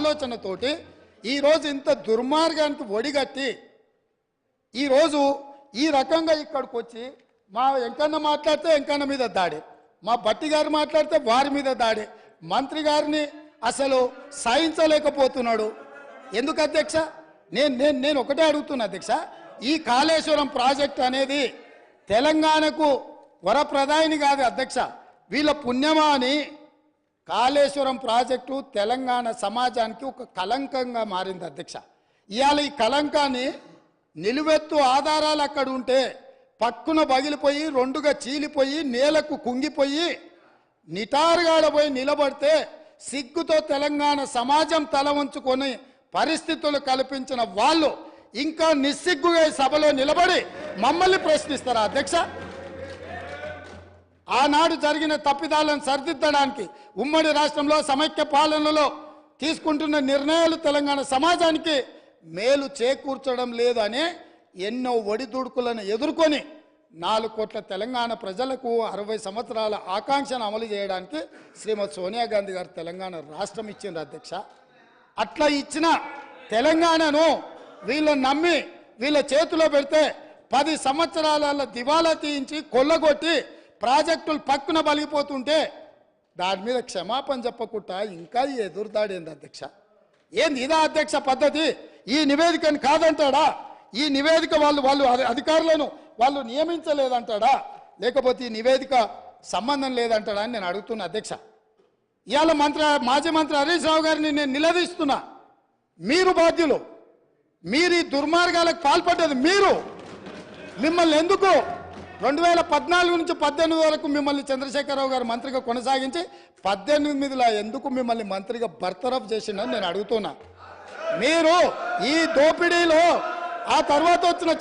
ఆలోచనతోటి ఈరోజు ఇంత దుర్మార్గానికి ఒడిగట్టి ఈరోజు ఈ రకంగా ఇక్కడికి వచ్చి మా వెంకన్న మాట్లాడితే వెంకన్న మీద దాడి, మా భట్టి గారు మాట్లాడితే వారి మీద దాడి, మంత్రి గారిని అసలు సహించలేకపోతున్నాడు. ఎందుకు అధ్యక్ష? నేను ఒకటే అడుగుతున్నా అధ్యక్ష, ఈ కాళేశ్వరం ప్రాజెక్ట్ అనేది తెలంగాణకు వరప్రదాయిని కాదు అధ్యక్ష, వీళ్ళ పుణ్యమా అని కాళేశ్వరం ప్రాజెక్టు తెలంగాణ సమాజానికి ఒక కలంకంగా మారింది అధ్యక్ష. ఇవాళ ఈ కలంకాన్ని నిలువెత్తు ఆధారాలు అక్కడ ఉంటే పక్కున పగిలిపోయి రెండుగా చీలిపోయి నేలకు కుంగిపోయి నిటారుగాడపోయి నిలబడితే సిగ్గుతో తెలంగాణ సమాజం తల వంచుకొని పరిస్థితులు కల్పించిన వాళ్ళు ఇంకా నిస్సిగ్గుగా సభలో నిలబడి మమ్మల్ని ప్రశ్నిస్తారా అధ్యక్ష? ఆనాడు జరిగిన తప్పిదాలను సరిదిద్దడానికి ఉమ్మడి రాష్ట్రంలో సమైక్య పాలనలో తీసుకుంటున్న నిర్ణయాలు తెలంగాణ సమాజానికి మేలు చేకూర్చడం లేదు అని ఎన్నో ఒడిదుడుకులను ఎదుర్కొని 4 కోట్ల తెలంగాణ ప్రజలకు 60 సంవత్సరాల ఆకాంక్షను అమలు చేయడానికి శ్రీమతి సోనియా గాంధీ గారు తెలంగాణ రాష్ట్రం ఇచ్చింది అధ్యక్ష. అట్లా ఇచ్చిన తెలంగాణను వీళ్ళని నమ్మి వీళ్ళ చేతిలో పెడితే 10 సంవత్సరాల దివాలా తీయించి కొల్లగొట్టి ప్రాజెక్టులు పక్కున బలిగిపోతుంటే దాని మీద క్షమాపణ చెప్పకుండా ఇంకా ఎదురుదాడి ఏంది అధ్యక్ష? ఏంది ఇదా అధ్యక్ష పద్ధతి? ఈ నివేదికను కాదంటాడా? ఈ నివేదిక వాళ్ళు అధికారులను వాళ్ళు నియమించలేదంటాడా? లేకపోతే ఈ నివేదిక సంబంధం లేదంటాడా అని నేను అడుగుతున్నా అధ్యక్ష. ఇవాళ మాజీ మంత్రి హరీష్ రావు గారిని నేను నిలదీస్తున్నా. మీరు బాధ్యులు, మీరు ఈ దుర్మార్గాలకు పాల్పడ్డది మీరు. మిమ్మల్ని ఎందుకు 2014 నుంచి 18 వరకు మిమ్మల్ని చంద్రశేఖరరావు గారు మంత్రిగా కొనసాగించి 18లో ఎందుకు మిమ్మల్ని మంత్రిగా బర్తరఫ్ చేసిండని నేను అడుగుతున్నా. మీరు ఈ దోపిడీలో ఆ తర్వాత వచ్చిన